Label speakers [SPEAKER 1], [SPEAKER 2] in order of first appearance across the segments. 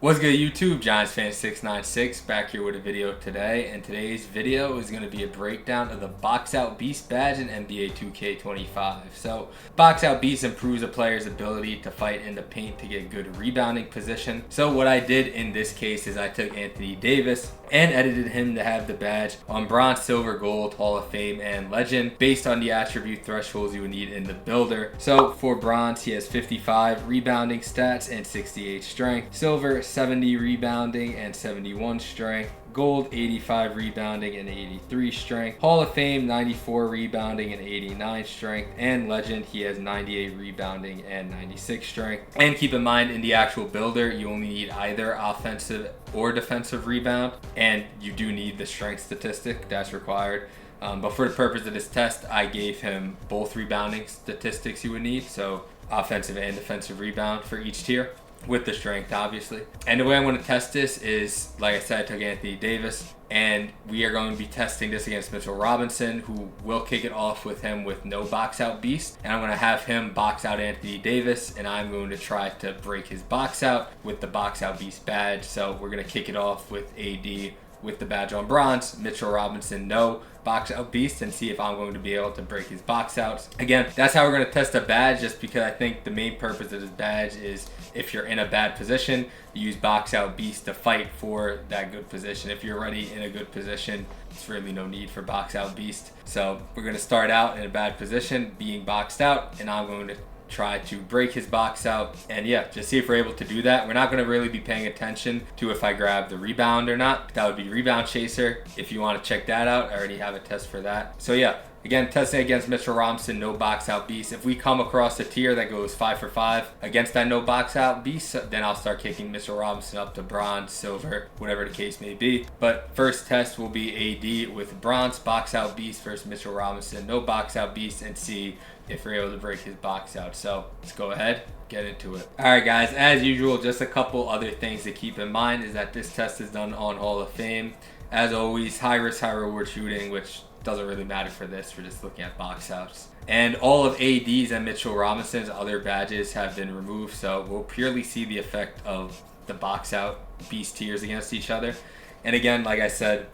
[SPEAKER 1] What's good YouTube? Giants fan 696 back here with a video today, and today's video is going to be a breakdown of the Boxout Beast Badge in NBA 2K25. So Boxout Beast improves a player's ability to fight in the paint to get good rebounding position. So what I did in this case is I took Anthony Davis and edited him to have the badge on Bronze, Silver, Gold, Hall of Fame, and Legend based on the attribute thresholds you would need in the builder. So for Bronze, he has 55 rebounding stats and 68 strength. Silver, 70 rebounding and 71 strength. Gold, 85 rebounding and 83 strength. Hall of Fame, 94 rebounding and 89 strength. And Legend, he has 98 rebounding and 96 strength. And keep in mind, in the actual builder, you only need either offensive or defensive rebound, and you do need the strength statistic that's required. But for the purpose of this test, I gave him both rebounding statistics you would need, so offensive and defensive rebound for each tier, with the strength obviously. And the way I'm going to test this is, like I said, I took Anthony Davis, and we are going to be testing this against Mitchell Robinson, who will kick it off with him with no Boxout Beast, and I'm going to have him box out Anthony Davis, and I'm going to try to break his box out with the Boxout Beast badge. So we're going to kick it off with AD with the badge on Bronze, Mitchell Robinson no Boxout Beast, and see if I'm going to be able to break his box outs. Again, that's how we're going to test a badge, just because I think the main purpose of this badge is if you're in a bad position, you use Boxout Beast to fight for that good position. If you're already in a good position, there's really no need for Boxout Beast. So we're going to start out in a bad position, being boxed out, and I'm going to try to break his box out, and yeah, just see if we're able to do that. We're not going to really be paying attention to if I grab the rebound or not. That would be Rebound Chaser. If you want to check that out, I already have a test for that. So yeah, again, testing against Mitchell Robinson, no Boxout Beast. If we come across a tier that goes 5 for 5 against that no Boxout Beast, then I'll start kicking Mitchell Robinson up to Bronze, Silver, whatever the case may be. But first test will be AD with Bronze, Boxout Beast versus Mitchell Robinson, no Boxout Beast, and see if we're able to break his box out. So let's go ahead, get into it. Alright guys, as usual, just a couple other things to keep in mind is that this test is done on Hall of Fame. As always, high risk, high reward shooting, which doesn't really matter for this. We're just looking at box outs. And all of AD's and Mitchell Robinson's other badges have been removed, so we'll purely see the effect of the box out beast tiers against each other. And again, like I said,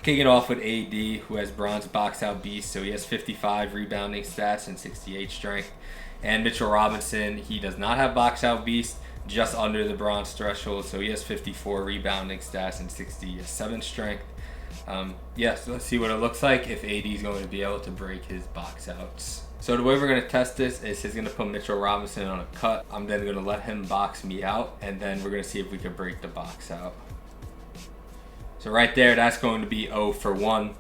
[SPEAKER 1] kicking off with AD, who has Bronze Boxout Beast, so he has 55 rebounding stats and 68 strength. And Mitchell Robinson, he does not have Boxout Beast, just under the Bronze threshold, so he has 54 rebounding stats and 67 strength. Yeah, so let's see what it looks like if AD is going to be able to break his box outs. So the way we're going to test this is he's going to put Mitchell Robinson on a cut. I'm then going to let him box me out, and then we're going to see if we can break the box out. So right there, that's going to be 0 for 1.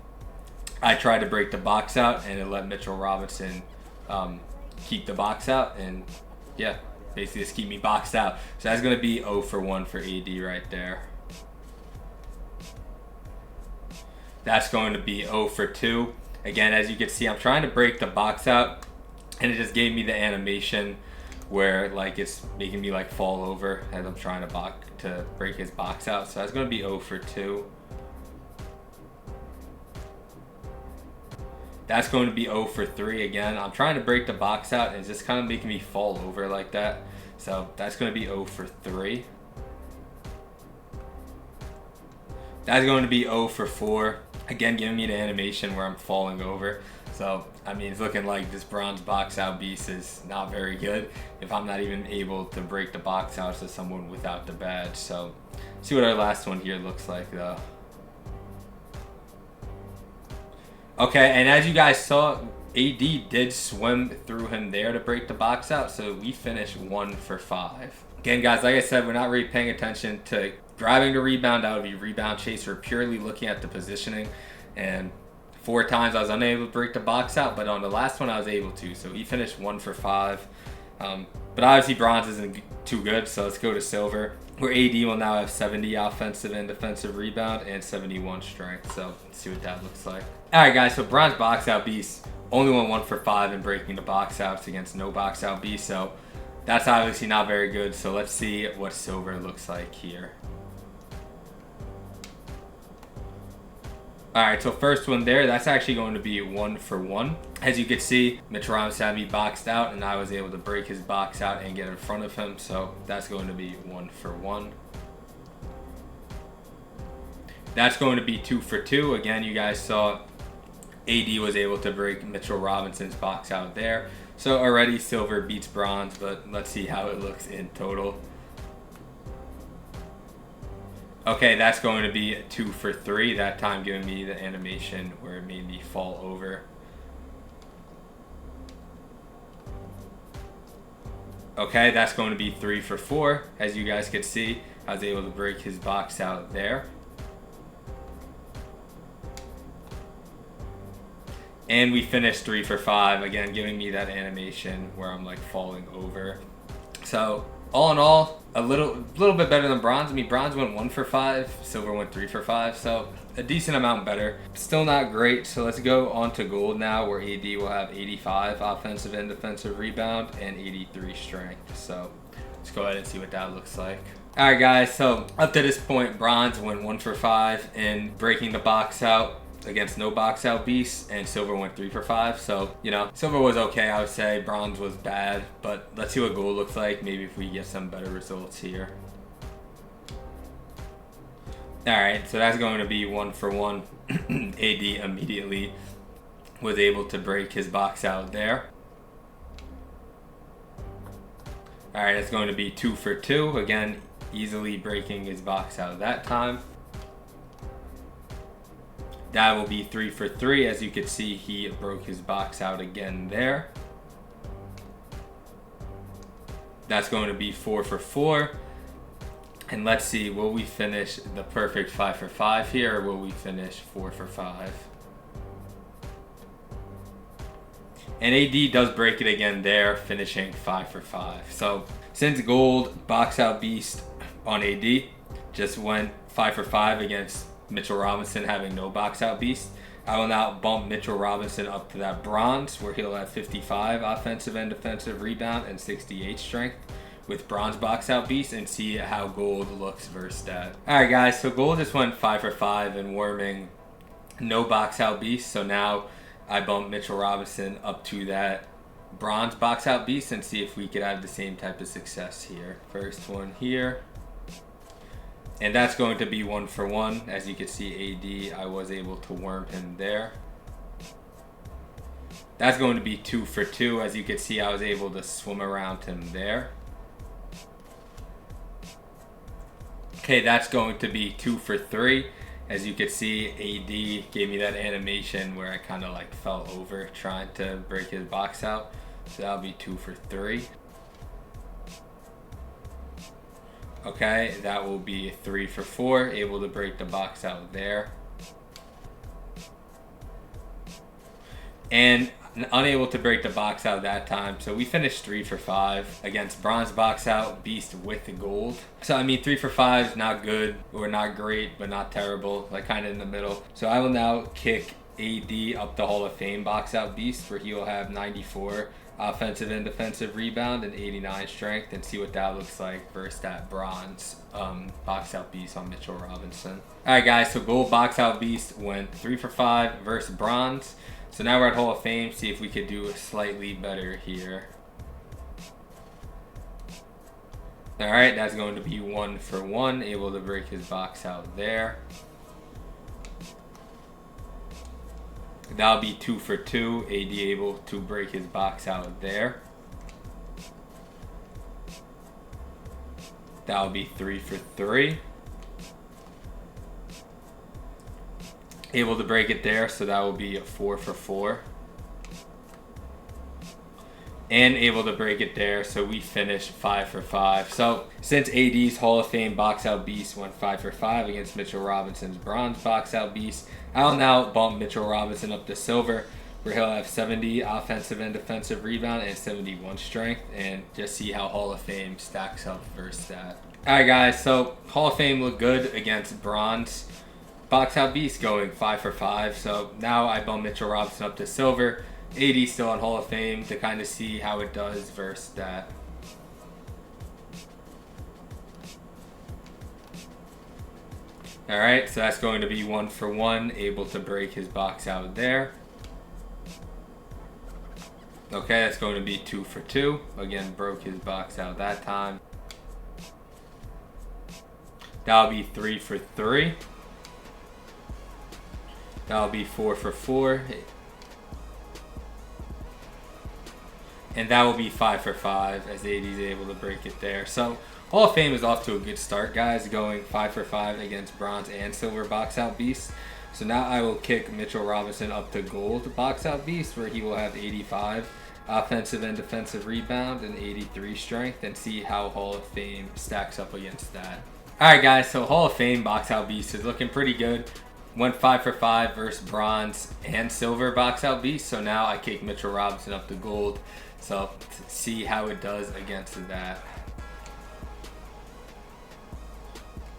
[SPEAKER 1] I tried to break the box out, and it let Mitchell Robinson keep the box out, and yeah, basically just keep me boxed out. So that's going to be 0 for 1 for AD right there. That's going to be 0 for 2. Again, as you can see, I'm trying to break the box out, and it just gave me the animation where like it's making me like fall over as I'm trying to break his box out. So that's going to be 0 for 2. That's going to be 0 for 3 again. I'm trying to break the box out, and it's just kind of making me fall over like that. So that's going to be 0 for 3. That's going to be 0 for 4. Again, giving me the animation where I'm falling over. So, I mean, it's looking like this Bronze Boxout Beast is not very good if I'm not even able to break the box out to someone without the badge. So, see what our last one here looks like, though. Okay, and as you guys saw, AD did swim through him there to break the box out, so we finished 1 for 5. Again, guys, like I said, we're not really paying attention to grabbing the rebound. That would be Rebound Chaser, purely looking at the positioning. And 4 times I was unable to break the box out, but on the last one I was able to. So he finished 1 for 5. But obviously Bronze isn't too good, so let's go to Silver, where AD will now have 70 offensive and defensive rebound and 71 strength. So let's see what that looks like. Alright guys, so Bronze Boxout Beast only went 1 for 5 in breaking the box outs against no Boxout Beast, so that's obviously not very good. So let's see what Silver looks like here. Alright, so first one there, that's actually going to be 1 for 1. As you can see, Mitchell Robinson had me boxed out, and I was able to break his box out and get in front of him. So that's going to be 1 for 1. That's going to be 2 for 2. Again, you guys saw AD was able to break Mitchell Robinson's box out there. So already silver beats bronze, but let's see how it looks in total. Okay, that's going to be 2 for 3, that time giving me the animation where it made me fall over. Okay, that's going to be 3 for 4. As you guys could see, I was able to break his box out there. And we finished 3 for 5, again giving me that animation where I'm like falling over. So all in all, a little bit better than bronze. I mean, bronze went 1 for 5, silver went 3 for 5, so a decent amount better. Still not great, so let's go on to gold now, where AD will have 85 offensive and defensive rebound and 83 strength. So let's go ahead and see what that looks like. Alright guys, so up to this point, bronze went 1 for 5 in breaking the box out against no Boxout Beast, and silver went 3 for 5. So, you know, silver was okay, I would say. Bronze was bad, but let's see what gold looks like. Maybe if we get some better results here. Alright, so that's going to be 1 for 1. AD immediately was able to break his box out there. Alright, it's going to be 2 for 2. Again, easily breaking his box out that time. That will be 3 for 3. As you can see, he broke his box out again there. That's going to be 4 for 4. And let's see, will we finish the perfect 5 for 5 here, or will we finish 4 for 5? And AD does break it again there, finishing 5 for 5. So since gold Boxout Beast on AD just went 5 for 5 against Mitchell Robinson having no Boxout Beast, I will now bump Mitchell Robinson up to that bronze, where he'll have 55 offensive and defensive rebound and 68 strength with bronze Boxout Beast, and see how gold looks versus that. Alright guys, so gold just went 5 for 5 in warming no Boxout Beast, so now I bump Mitchell Robinson up to that bronze Boxout Beast and see if we could have the same type of success here. First one here. And that's going to be 1 for 1. As you can see, AD, I was able to worm him there. That's going to be 2 for 2. As you can see, I was able to swim around him there. Okay, that's going to be 2 for 3. As you can see, AD gave me that animation where I kind of like fell over trying to break his box out. So that'll be 2 for 3. Okay, that will be 3 for 4, able to break the box out there. And unable to break the box out that time, so we finished 3 for 5 against bronze Boxout Beast with the gold. So I mean, 3 for 5 is not good or not great, but not terrible, like kind of in the middle. So I will now kick AD up the Hall of Fame Boxout Beast, where he will have 94 offensive and defensive rebound and 89 strength, and see what that looks like versus that bronze Boxout Beast on Mitchell Robinson. Alright guys, so gold Boxout Beast went 3 for 5 versus bronze. So now we're at Hall of Fame, see if we could do slightly better here. Alright, that's going to be 1 for 1, able to break his box out there. That'll be 2 for 2, AD able to break his box out there. That'll be 3 for 3. Able to break it there, so that will be a 4 for 4. And able to break it there, so we finished 5 for 5. So since AD's Hall of Fame Boxout Beast went 5 for 5 against Mitchell Robinson's bronze Boxout Beast, I'll now bump Mitchell Robinson up to silver, where he'll have 70 offensive and defensive rebound and 71 strength, and just see how Hall of Fame stacks up versus that. Alright guys, so Hall of Fame looked good against bronze Boxout Beast, going 5 for 5. So now I bump Mitchell Robinson up to silver. AD still on Hall of Fame to kind of see how it does versus that. Alright, so that's going to be 1 for 1, able to break his box out there. Okay, that's going to be 2 for 2. Again, broke his box out that time. That'll be 3 for 3. That'll be 4 for 4. And that will be 5 for 5 as AD is able to break it there. So Hall of Fame is off to a good start, guys, going 5 for 5 against bronze and silver Boxout Beast. So now I will kick Mitchell Robinson up to gold Boxout Beast, where he will have 85 offensive and defensive rebound and 83 strength, and see how Hall of Fame stacks up against that. Alright guys, so Hall of Fame Boxout Beast is looking pretty good. Went 5 for 5 versus bronze and silver Boxout Beast. So now I kick Mitchell Robinson up to gold. So to see how it does against that.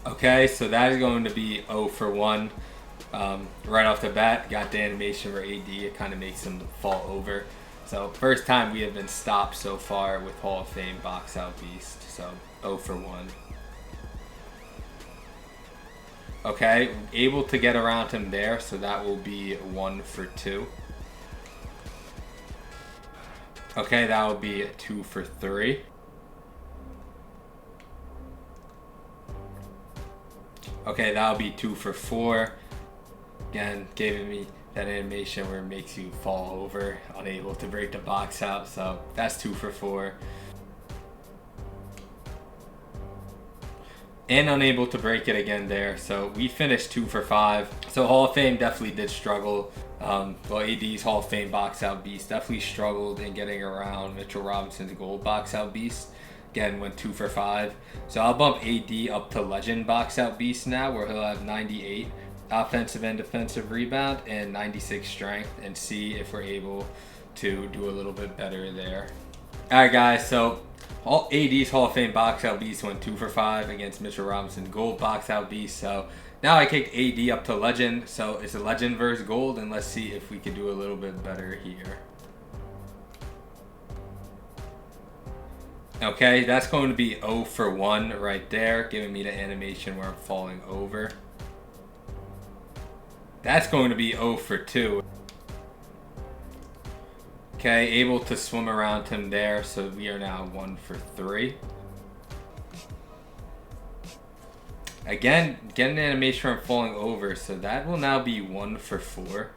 [SPEAKER 1] Okay, so that is going to be 0 for 1. Right off the bat, got the animation for AD. It kind of makes him fall over. So first time we have been stopped so far with Hall of Fame Boxout Beast. So 0 for 1. Okay, able to get around him there, so that will be 1 for 2. Okay, that will be 2 for 3. Okay, that will be 2 for 4. Again, giving me that animation where it makes you fall over, unable to break the box out. So that's 2 for 4. And unable to break it again there. So we finished 2 for 5. So Hall of Fame definitely did struggle. Well, AD's Hall of Fame Boxout Beast definitely struggled in getting around Mitchell Robinson's gold Boxout Beast. Again, went 2 for 5. So I'll bump AD up to Legend Boxout Beast now, where he'll have 98 offensive and defensive rebound and 96 strength, and see if we're able to do a little bit better there. Alright guys, so AD's Hall of Fame Boxout Beast went 2 for 5 against Mitchell Robinson Gold Boxout Beast. So now I kicked AD up to Legend. So it's a Legend versus Gold, and let's see if we can do a little bit better here. Okay, that's going to be 0 for 1 right there, giving me the animation where I'm falling over. That's going to be 0 for 2. Okay, able to swim around him there, so we are now 1 for 3. Again, get an animation where I'm falling over, so that will now be 1 for 4.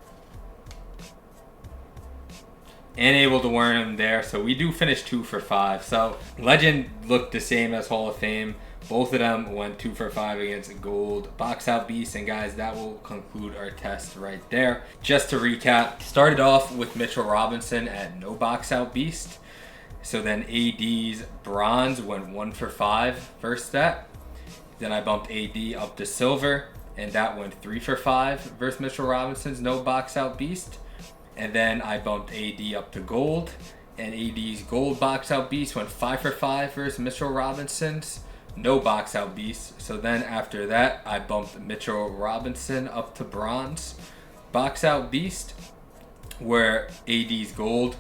[SPEAKER 1] And able to warn him there, so we do finish 2 for 5. So Legend looked the same as Hall of Fame. Both of them went 2 for 5 against Gold Boxout Beast. And guys, that will conclude our test right there. Just to recap, started off with Mitchell Robinson at no Boxout Beast. So then AD's Bronze went 1 for 5 versus that. Then I bumped AD up to Silver, and that went 3 for 5 versus Mitchell Robinson's no Boxout Beast. And then I bumped AD up to Gold, and AD's Gold Boxout Beast went 5 for 5 versus Mitchell Robinson's no Boxout Beast. So then after that, I bumped Mitchell Robinson up to Bronze Boxout Beast, where AD's Gold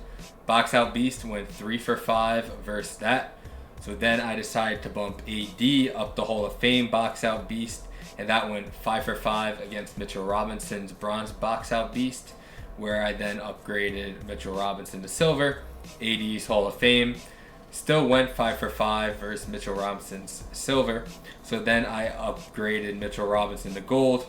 [SPEAKER 1] Boxout Beast went 3 for 5 versus that. So then I decided to bump AD up to Hall of Fame Boxout Beast, and that went 5 for 5 against Mitchell Robinson's Bronze Boxout Beast, where I then upgraded Mitchell Robinson to Silver. AD's Hall of Fame still went 5 for 5 versus Mitchell Robinson's Silver. So then I upgraded Mitchell Robinson to Gold,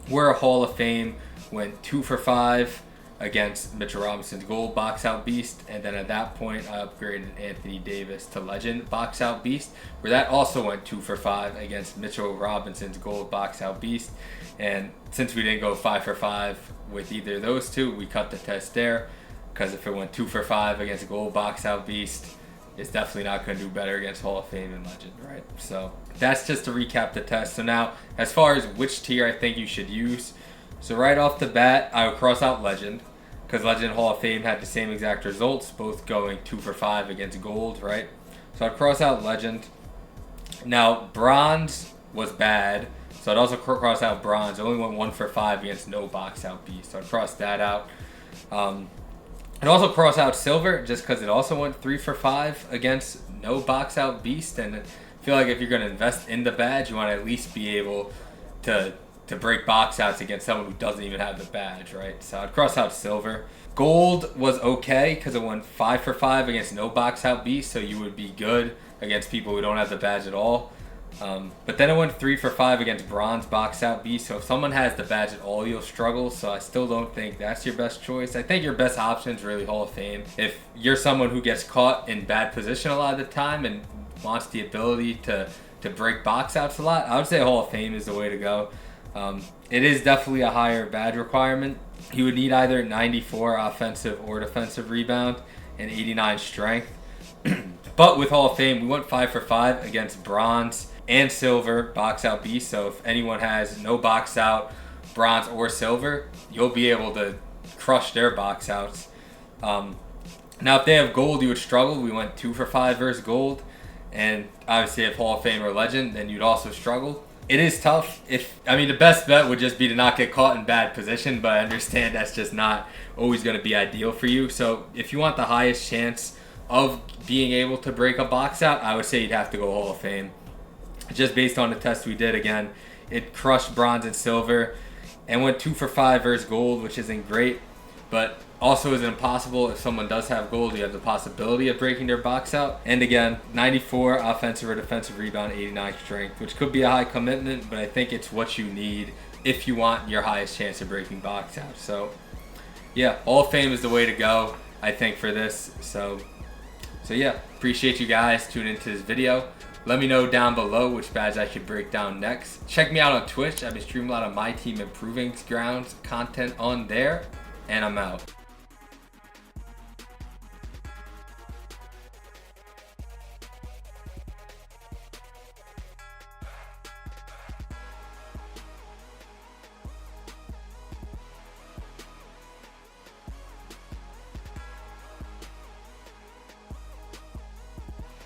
[SPEAKER 1] where Hall of Fame went 2 for 5 against Mitchell Robinson's Gold Boxout Beast. And then at that point, I upgraded Anthony Davis to Legend Boxout Beast, where that also went 2 for 5 against Mitchell Robinson's Gold Boxout Beast. And since we didn't go 5 for 5 with either of those two, we cut the test there, because if it went 2 for 5 against Gold Boxout Beast, it's definitely not going to do better against Hall of Fame and Legend, right? So that's just to recap the test. So now, as far as which tier I think you should use, so right off the bat, I would cross out Legend, because Legend and Hall of Fame had the same exact results, both going 2 for 5 against Gold, right? So I'd cross out Legend. Now, Bronze was bad, so I'd also cross out Bronze. It only went 1 for 5 against no Boxout Beast, so I'd cross that out. I'd also cross out Silver, just because it also went 3 for 5 against no Boxout Beast, and I feel like if you're going to invest in the badge, you want to at least be able to break box outs against someone who doesn't even have the badge, right? So I'd cross out Silver. Gold was okay because it went 5 for 5 against no Boxout Beast, so you would be good against people who don't have the badge at all. But then it went 3 for 5 against Bronze Boxout Beast. So if someone has the badge at all, you'll struggle. So I still don't think that's your best choice. I think your best option is really Hall of Fame. If you're someone who gets caught in bad position a lot of the time and wants the ability to break box outs a lot, I would say Hall of Fame is the way to go. It is definitely a higher badge requirement. You would need either 94 offensive or defensive rebound and 89 strength. But with Hall of Fame, we went 5 for 5 against Bronze and Silver Boxout Beast. So if anyone has no box out, Bronze or Silver, you'll be able to crush their box outs. Now if they have Gold, you would struggle. We went 2 for 5 versus Gold. And obviously if Hall of Fame or Legend, then you'd also struggle. It is tough. The best bet would just be to not get caught in bad position, but I understand that's just not always going to be ideal for you. So if you want the highest chance of being able to break a box out, I would say you'd have to go Hall of Fame. Just based on the test we did, again, it crushed Bronze and Silver and went 2 for 5 versus Gold, which isn't great, but also isn't impossible. If someone does have Gold, you have the possibility of breaking their box out. And again, 94 offensive or defensive rebound, 89 strength, which could be a high commitment, but I think it's what you need if you want your highest chance of breaking box out. So yeah, Hall of Fame is the way to go, I think, for this. So yeah, appreciate you guys tuning into this video. Let me know down below which badge I should break down next. Check me out on Twitch. I've been streaming a lot of my team improving grounds content on there, and I'm out.